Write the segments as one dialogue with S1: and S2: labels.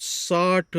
S1: 60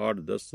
S1: 8-10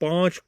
S1: 5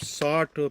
S1: 60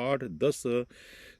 S1: 8-10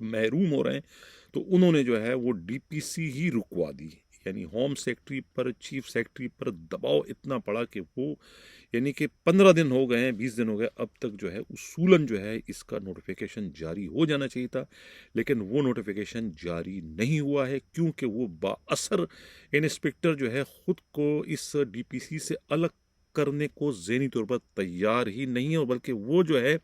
S1: محروم ہو رہے ہیں، تو انہوں نے جو ہے وہ ڈی پی سی ہی رکوا دی، یعنی ہوم سیکرٹری پر، چیف سیکرٹری پر دباؤ اتنا پڑا کہ وہ یعنی کہ 15 دن ہو گئے ہیں، 20 دن ہو گئے، اب تک جو ہے اصولاً جو ہے اس کا نوٹیفیکیشن جاری ہو جانا چاہیے تھا، لیکن وہ نوٹیفیکیشن جاری نہیں ہوا ہے، کیونکہ وہ با اثر انسپکٹر جو ہے خود کو اس ڈی پی سی سے الگ کرنے کو ذہنی طور پر تیار ہی نہیں ہے، اور بلکہ وہ جو ہے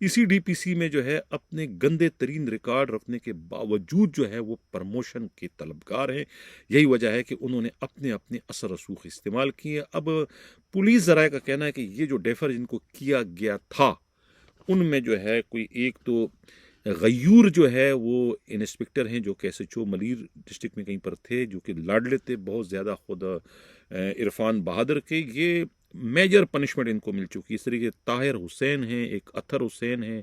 S1: اسی ڈی پی سی میں جو ہے اپنے گندے ترین ریکارڈ رکھنے کے باوجود جو ہے وہ پرموشن کے طلبگار ہیں۔ یہی وجہ ہے کہ انہوں نے اپنے اثر رسوخ استعمال کیے۔ اب پولیس ذرائع کا کہنا ہے کہ یہ جو ڈیفر جن کو کیا گیا تھا ان میں جو ہے کوئی ایک تو غیور جو ہے وہ انسپکٹر ہیں جو کہ S H O Malir district میں کہیں پر تھے، جو کہ لاڈلے تھے بہت زیادہ خود عرفان بہادر کے، یہ میجر پنشمنٹ ان کو مل چکی ہے۔ اس طریقے طاہر حسین ہیں، ایک اطہر حسین ہیں،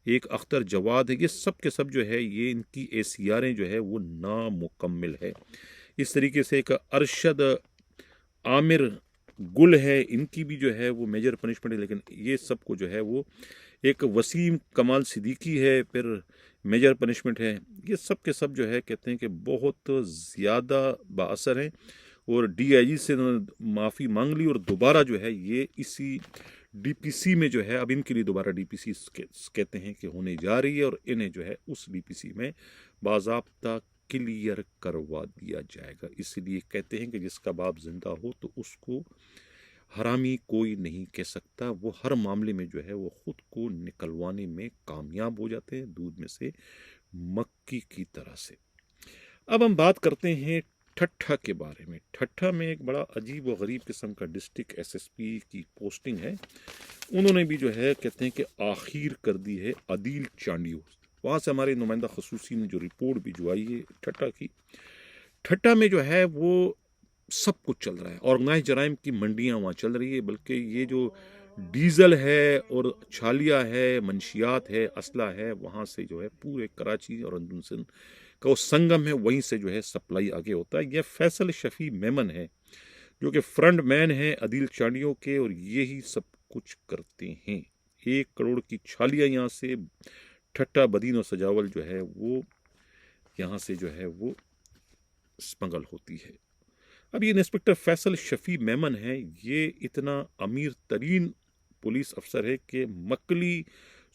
S1: ایک اختر جواد ہے، یہ سب کے سب جو ہے یہ ان کی اے سی آریں جو ہے وہ نامکمل ہے۔ اس طریقے سے ایک ارشد عامر گل ہے، ان کی بھی جو ہے وہ میجر پنشمنٹ ہے، لیکن یہ سب کو جو ہے وہ ایک وسیم کمال صدیقی ہے، پھر میجر پنشمنٹ ہے۔ یہ سب کے سب جو ہے کہتے ہیں کہ بہت زیادہ بااثر ہیں، اور ڈی آئی جی سے معافی مانگ لی، اور دوبارہ جو ہے یہ اسی ڈی پی سی میں جو ہے اب ان کے لیے دوبارہ ڈی پی سی کہتے ہیں کہ ہونے جا رہی ہے، اور انہیں جو ہے اس ڈی پی سی میں باضابطہ کلیئر کروا دیا جائے گا۔ اس لیے کہتے ہیں کہ جس کا باپ زندہ ہو تو اس کو حرامی کوئی نہیں کہہ سکتا، وہ ہر معاملے میں جو ہے وہ خود کو نکلوانے میں کامیاب ہو جاتے ہیں، دودھ میں سے مکھی کی طرح سے۔ اب ہم بات کرتے ہیں ٹھٹھا کے بارے میں۔ ٹھٹھا میں ایک بڑا عجیب و غریب قسم کا ڈسٹرکٹ ایس ایس پی کی پوسٹنگ ہے، انہوں نے بھی جو ہے کہتے ہیں کہ آخیر کر دی ہے عدیل چانڈیو۔ وہاں سے ہمارے نمائندہ خصوصی نے جو رپورٹ بھی جو آئی ہے ٹھٹھا کی، ٹھٹھا میں جو ہے وہ سب کچھ چل رہا ہے، آرگنائز جرائم کی منڈیاں وہاں چل رہی ہے، بلکہ یہ جو ڈیزل ہے اور چھالیا ہے، منشیات ہے، اسلحہ ہے، وہاں سے جو ہے پورے کراچی اور اندرون سندھ کا وہ سنگم ہے، وہیں سے جو ہے سپلائی آگے ہوتا ہے۔ یہ فیصل شفیع میمن ہے جو کہ فرنٹ مین ہے عدیل چانڈیوں کے، اور یہی سب کچھ کرتے ہیں۔ 1 کروڑ کی چھالیاں یہاں سے ٹھٹھا بدین و سجاول جو ہے وہ یہاں سے جو ہے وہ اسمگل ہوتی ہے۔ اب یہ انسپکٹر فیصل شفیع میمن ہے، یہ اتنا امیر ترین پولیس افسر ہے کہ مکلی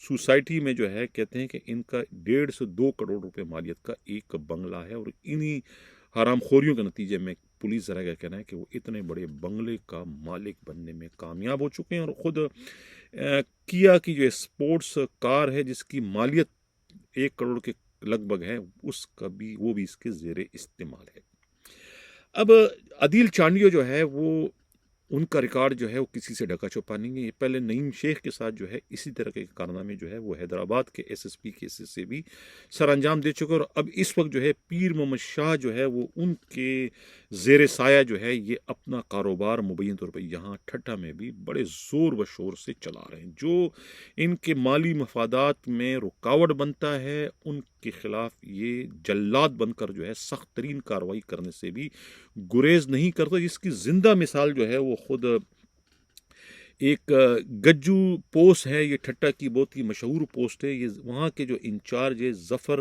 S1: سوسائٹی میں جو ہے کہتے ہیں کہ ان کا 1.5 سے 2 کروڑ روپے مالیت کا ایک بنگلہ ہے، اور انہی حرام خوریوں کے نتیجے میں پولیس ذرائع کا کہنا ہے کہ وہ اتنے بڑے بنگلے کا مالک بننے میں کامیاب ہو چکے ہیں، اور خود کیا کی جو اسپورٹس کار ہے جس کی مالیت 1 کروڑ کے لگ بھگ ہے، اس کا بھی وہ بھی اس کے زیر استعمال ہے۔ اب عدیل چانڈیو جو ہے وہ ان کا ریکارڈ جو ہے وہ کسی سے ڈھکا چھپا نہیں ہے۔ یہ پہلے نعیم شیخ کے ساتھ جو ہے اسی طرح کے کارنامے جو ہے وہ حیدرآباد کے ایس ایس پی کیسز سے بھی سر انجام دے چکے، اور اب اس وقت جو ہے پیر محمد شاہ جو ہے وہ ان کے زیر سایہ جو ہے یہ اپنا کاروبار مبین طور پر یہاں ٹھٹھا میں بھی بڑے زور و شور سے چلا رہے ہیں۔ جو ان کے مالی مفادات میں رکاوٹ بنتا ہے ان کے خلاف یہ جلاد بن کر جو ہے سخت ترین کارروائی کرنے سے بھی گریز نہیں کرتا، جس کی زندہ مثال جو ہے وہ خود ایک گجو پوسٹ ہے، یہ ٹھٹھا کی بہت ہی مشہور پوسٹ ہے، یہ وہاں کے جو انچارج ہے ظفر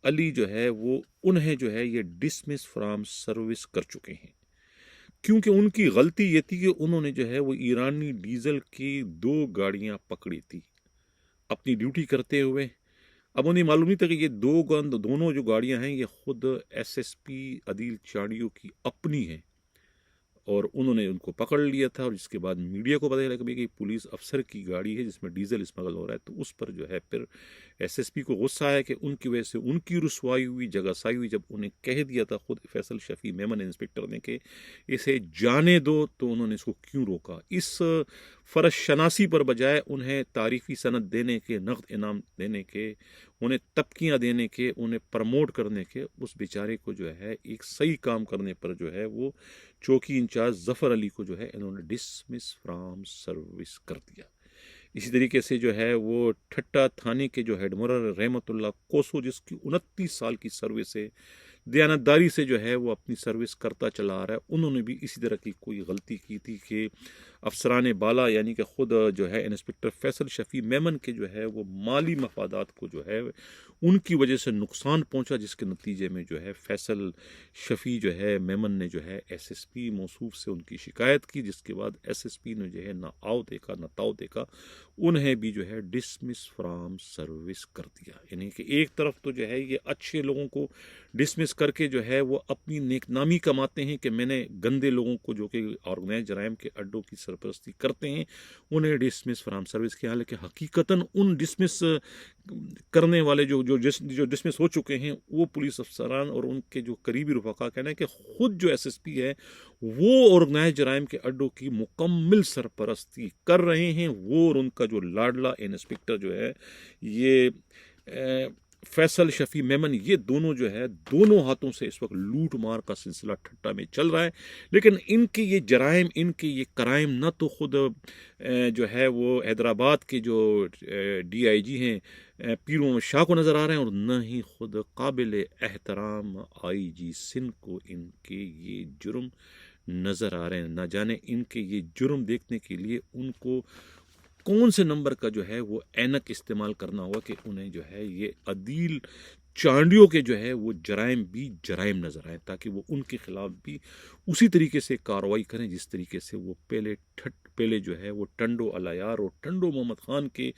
S1: علی جو ہے وہ انہیں جو ہے یہ ڈسمس فرام سروس کر چکے ہیں، کیونکہ ان کی غلطی یہ تھی کہ انہوں نے جو ہے وہ ایرانی ڈیزل کی 2 گاڑیاں پکڑی تھی اپنی ڈیوٹی کرتے ہوئے۔ اب انہیں معلوم نہیں تھا کہ یہ دونوں جو گاڑیاں ہیں یہ خود ایس ایس پی عدیل چانڈیو کی اپنی ہیں، اور انہوں نے ان کو پکڑ لیا تھا، اور جس کے بعد میڈیا کو پتہ چلا کہ پولیس افسر کی گاڑی ہے جس میں ڈیزل اسمگل ہو رہا ہے، تو اس پر جو ہے پھر ایس ایس پی کو غصہ آیا کہ ان کی وجہ سے ان کی رسوائی ہوئی، جگہ سائی ہوئی۔ جب انہیں کہہ دیا تھا خود فیصل شفیع میمن انسپکٹر نے کہ اسے جانے دو، تو انہوں نے اس کو کیوں روکا؟ اس فرض شناسی پر بجائے انہیں تعریفی سند دینے کے، نقد انعام دینے کے، انہیں تبکیاں دینے کے، انہیں پرموٹ کرنے کے، اس بیچارے کو جو ہے ایک صحیح کام کرنے پر جو ہے وہ چوکی انچارج ظفر علی کو جو ہے انہوں نے ڈسمس فرام سروس کر دیا۔ اسی طریقے سے جو ہے وہ ٹھٹھا تھانے کے جو ہیڈ مرر رحمت اللہ کوسو، جس کی 29 سال کی سروس ہے، دیانتداری سے جو ہے وہ اپنی سروس کرتا چلا آ رہا ہے، انہوں نے بھی اسی طرح کی کوئی غلطی کی تھی کہ افسران بالا یعنی کہ خود جو ہے انسپکٹر فیصل شفیع میمن کے جو ہے وہ مالی مفادات کو جو ہے ان کی وجہ سے نقصان پہنچا، جس کے نتیجے میں جو ہے فیصل شفیع جو ہے میمن نے جو ہے ایس ایس پی موصوف سے ان کی شکایت کی، جس کے بعد ایس ایس پی نے جو ہے نہ آؤ دیکھا نہ تاؤ دیکھا، انہیں بھی جو ہے ڈسمس فرام سروس کر دیا۔ یعنی کہ ایک طرف تو جو ہے یہ اچھے لوگوں کو ڈسمس کر کے جو ہے وہ اپنی نیک نامی کماتے ہیں کہ میں نے گندے لوگوں کو جو کہ آرگنائز جرائم کے اڈوں کی سرپرستی کرتے ہیں انہیں ڈسمس فرام سروس کیا، حالانکہ حقیقتاً ان ڈسمس کرنے والے جو ڈسمس ہو چکے ہیں وہ پولیس افسران اور ان کے جو قریبی رفقا کہنا ہے کہ خود جو ایس ایس پی ہے وہ آرگنائز جرائم کے اڈوں کی مکمل سرپرستی کر رہے ہیں، وہ اور ان کا جو لاڈلا انسپکٹر جو ہے یہ فیصل شفیع میمن، یہ دونوں جو ہے دونوں ہاتھوں سے اس وقت لوٹ مار کا سلسلہ ٹھٹا میں چل رہا ہے۔ لیکن ان کے یہ جرائم، ان کے یہ کرائم نہ تو خود جو ہے وہ حیدرآباد کے جو ڈی آئی جی ہیں پیر محمد شاہ کو نظر آ رہے ہیں، اور نہ ہی خود قابل احترام آئی جی سندھ کو ان کے یہ جرم نظر آ رہے ہیں۔ نہ جانے ان کے یہ جرم دیکھنے کے لیے ان کو کون سے نمبر کا جو ہے وہ اینک استعمال کرنا ہوا کہ انہیں جو ہے یہ عدیل چانڈیوں کے جو ہے وہ جرائم بھی جرائم نظر آئیں، تاکہ وہ ان کے خلاف بھی اسی طریقے سے کارروائی کریں جس طریقے سے وہ پہلے جو ہے وہ ٹنڈو الیار اور ٹنڈو محمد خان کے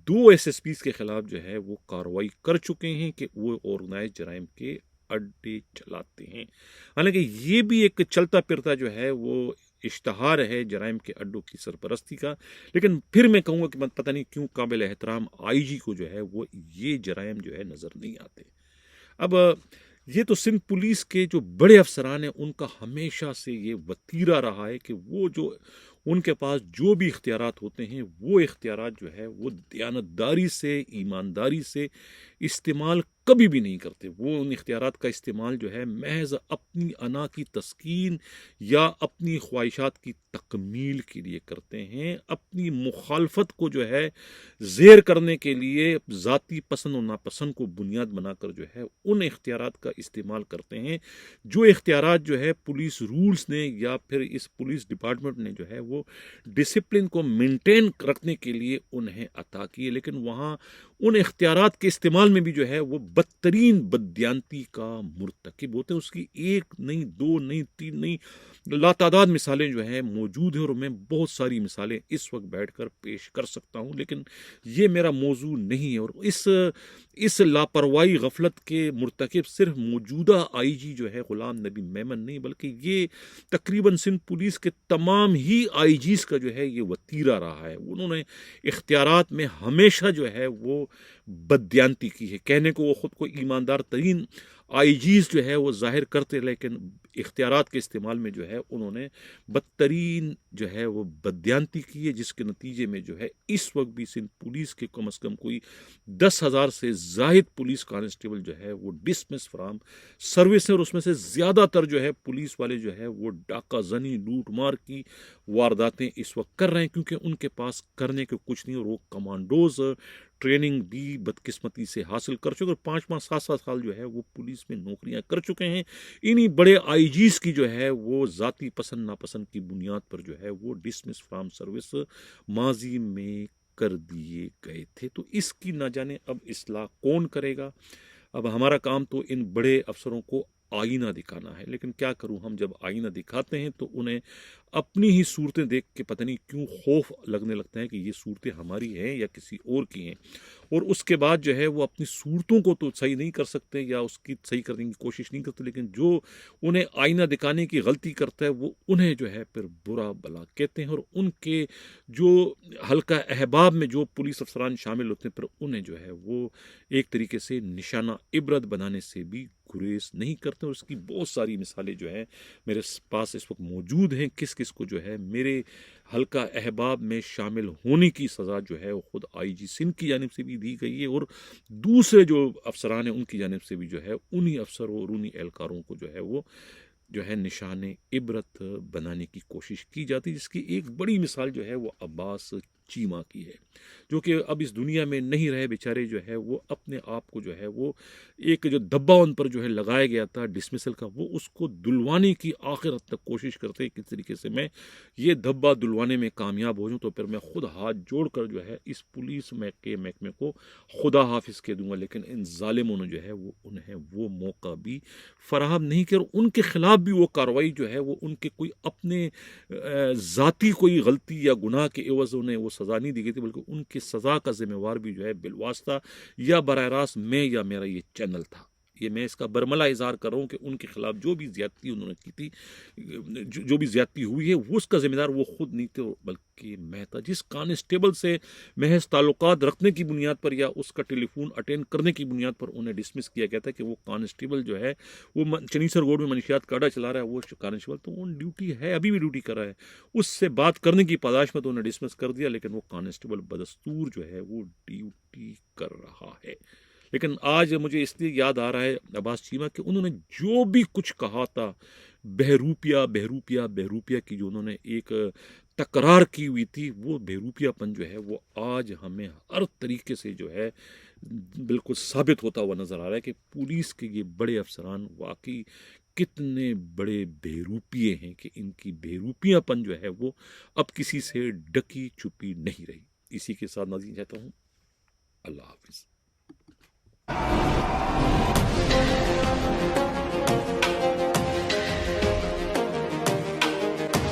S1: 2 ایس ایس پیز کے خلاف جو ہے وہ کارروائی کر چکے ہیں کہ وہ آرگنائز جرائم کے اڈے چلاتے ہیں۔ حالانکہ یہ بھی ایک چلتا پھرتا جو ہے وہ اشتہار ہے جرائم کے اڈوں کی سرپرستی کا، لیکن پھر میں کہوں گا کہ پتہ نہیں کیوں قابل احترام آئی جی کو جو ہے وہ یہ جرائم جو ہے نظر نہیں آتے۔ اب یہ تو سندھ پولیس کے جو بڑے افسران ہیں ان کا ہمیشہ سے یہ وتیرہ رہا ہے کہ وہ جو ان کے پاس جو بھی اختیارات ہوتے ہیں وہ اختیارات جو ہے وہ دیانتداری سے، ایمانداری سے استعمال کبھی بھی نہیں کرتے۔ وہ ان اختیارات کا استعمال جو ہے محض اپنی انا کی تسکین یا اپنی خواہشات کی تکمیل کے لیے کرتے ہیں، اپنی مخالفت کو جو ہے زیر کرنے کے لیے ذاتی پسند و ناپسند کو بنیاد بنا کر جو ہے ان اختیارات کا استعمال کرتے ہیں جو اختیارات جو ہے پولیس رولز نے یا پھر اس پولیس ڈپارٹمنٹ نے جو ہے وہ ڈسپلن کو مینٹین رکھنے کے لیے انہیں عطا کیے، لیکن وہاں ان اختیارات کے استعمال میں بھی جو ہے وہ بدترین بددیانتی کا مرتکب ہوتے ہیں۔ اس کی 1 نہیں 2 نہیں 3 نہیں لاتعداد مثالیں جو ہیں موجود ہیں، اور میں بہت ساری مثالیں اس وقت بیٹھ کر پیش کر سکتا ہوں، لیکن یہ میرا موضوع نہیں ہے۔ اور اس لاپرواہی غفلت کے مرتکب صرف موجودہ آئی جی جو ہے غلام نبی میمن نہیں، بلکہ یہ تقریباً سندھ پولیس کے تمام ہی آئی جیز کا جو ہے یہ وتیرہ رہا ہے۔ انہوں نے اختیارات میں ہمیشہ جو ہے وہ بددیانتی کی ہے، کہنے کو وہ خود کو ایماندار ترین آئی جیز جو ہے وہ ظاہر کرتے، لیکن اختیارات کے استعمال میں جو ہے انہوں نے بدترین جو ہے وہ بددیانتی کی ہے، جس کے نتیجے میں جو ہے اس وقت بھی سندھ پولیس کے کم از کم کوئی 10,000 سے زائد پولیس کانسٹیبل جو ہے وہ ڈسمس فرام سروس ہیں، اور اس میں سے زیادہ تر جو ہے پولیس والے جو ہے وہ ڈاکہ زنی لوٹ مار کی وارداتیں اس وقت کر رہے ہیں، کیونکہ ان کے پاس کرنے کے کچھ نہیں، اور وہ کمانڈوز ٹریننگ بھی بدقسمتی سے حاصل کر چکے، اور 5-7 سال جو ہے وہ پولیس میں نوکریاں کر چکے ہیں۔ انہی بڑے آئی جیز کی جو ہے وہ ذاتی پسند ناپسند کی بنیاد پر جو ہے وہ ڈسمس فرام سروس ماضی میں کر دیے گئے تھے۔ تو اس کی نہ جانے اب اصلاح کون کرے گا۔ اب ہمارا کام تو ان بڑے افسروں کو آئینہ دکھانا ہے، لیکن کیا کروں، ہم جب آئینہ دکھاتے ہیں تو انہیں اپنی ہی صورتیں دیکھ کے پتہ نہیں کیوں خوف لگنے لگتا ہے کہ یہ صورتیں ہماری ہیں یا کسی اور کی ہیں، اور اس کے بعد جو ہے وہ اپنی صورتوں کو تو صحیح نہیں کر سکتے یا اس کی صحیح کرنے کی کوشش نہیں کرتے، لیکن جو انہیں آئینہ دکھانے کی غلطی کرتا ہے وہ انہیں جو ہے پھر برا بلا کہتے ہیں، اور ان کے جو حلقہ احباب میں جو پولیس افسران شامل ہوتے ہیں پھر انہیں جو ہے وہ ایک طریقے سے نشانہ عبرت بنانے سے بھی گریز نہیں کرتے۔ اور اس کی بہت ساری مثالیں جو ہیں میرے پاس اس وقت موجود ہیں، کس کس کو جو ہے میرے حلقہ احباب میں شامل ہونے کی سزا جو ہے وہ خود آئی جی سندھ کی جانب سے بھی دی گئی ہے، اور دوسرے جو افسران ہیں ان کی جانب سے بھی جو ہے انہی افسروں اور انہی اہلکاروں کو جو ہے وہ جو ہے نشان عبرت بنانے کی کوشش کی جاتی ہے، جس کی ایک بڑی مثال جو ہے وہ عباس چیمہ کی ہے، جو کہ اب اس دنیا میں نہیں رہے بیچارے جو ہے وہ اپنے آپ کو جو ہے وہ ایک جو دبا ان پر جو ہے لگایا گیا تھا ڈسمسل کا، وہ اس کو دلوانے کی آخر حد تک کوشش کرتے کس طریقے سے میں یہ دھبا دلوانے میں کامیاب ہو جاؤں تو پھر میں خود ہاتھ جوڑ کر جو ہے اس پولیس کے محکمے کو خدا حافظ کہہ دوں گا، لیکن ان ظالموں نے جو ہے وہ انہیں وہ موقع بھی فراہم نہیں کیا، اور ان کے خلاف بھی وہ کارروائی جو ہے وہ ان کے کوئی اپنے ذاتی کوئی غلطی یا گناہ کے عوض انہیں وہ سزا نہیں دی گئی تھی، بلکہ ان کی سزا کا ذمہ وار بھی جو ہے بالواسطہ یا براہ راست میں یا میرا یہ چینل تھا۔ یہ میں اس کا برملا اظہار کر رہا ہوں کہ ان کے خلاف جو بھی زیادتی انہوں نے کی تھی، جو بھی زیادتی ہوئی ہے، وہ اس کا ذمہ دار وہ خود نہیں تھے بلکہ میں تھا، جس کانسٹیبل سے محض تعلقات رکھنے کی بنیاد پر یا اس کا ٹیلی فون اٹینڈ کرنے کی بنیاد پر انہیں ڈسمس کیا گیا تھا کہ وہ کانسٹیبل جو ہے وہ چنیسر روڈ میں منشیات کا اڈا چلا رہا ہے، وہ کانسٹیبل تو اون ڈیوٹی ہے، ابھی بھی ڈیوٹی کر رہا ہے، اس سے بات کرنے کی پاداش میں تو انہیں ڈسمس کر دیا، لیکن وہ کانسٹیبل بدستور جو ہے وہ ڈیوٹی کر رہا ہے۔ لیکن آج مجھے اس لیے یاد آ رہا ہے عباس چیمہ کہ انہوں نے جو بھی کچھ کہا تھا بہروپیہ کی جو انہوں نے ایک تکرار کی ہوئی تھی، وہ بہروپیہ پن جو ہے وہ آج ہمیں ہر طریقے سے جو ہے بالکل ثابت ہوتا ہوا نظر آ رہا ہے کہ پولیس کے یہ بڑے افسران واقعی کتنے بڑے بہروپیے ہیں کہ ان کی بہروپیہ پن جو ہے وہ اب کسی سے ڈکی چھپی نہیں رہی۔ اسی کے ساتھ ناظرین چاہتا ہوں اللہ حافظ۔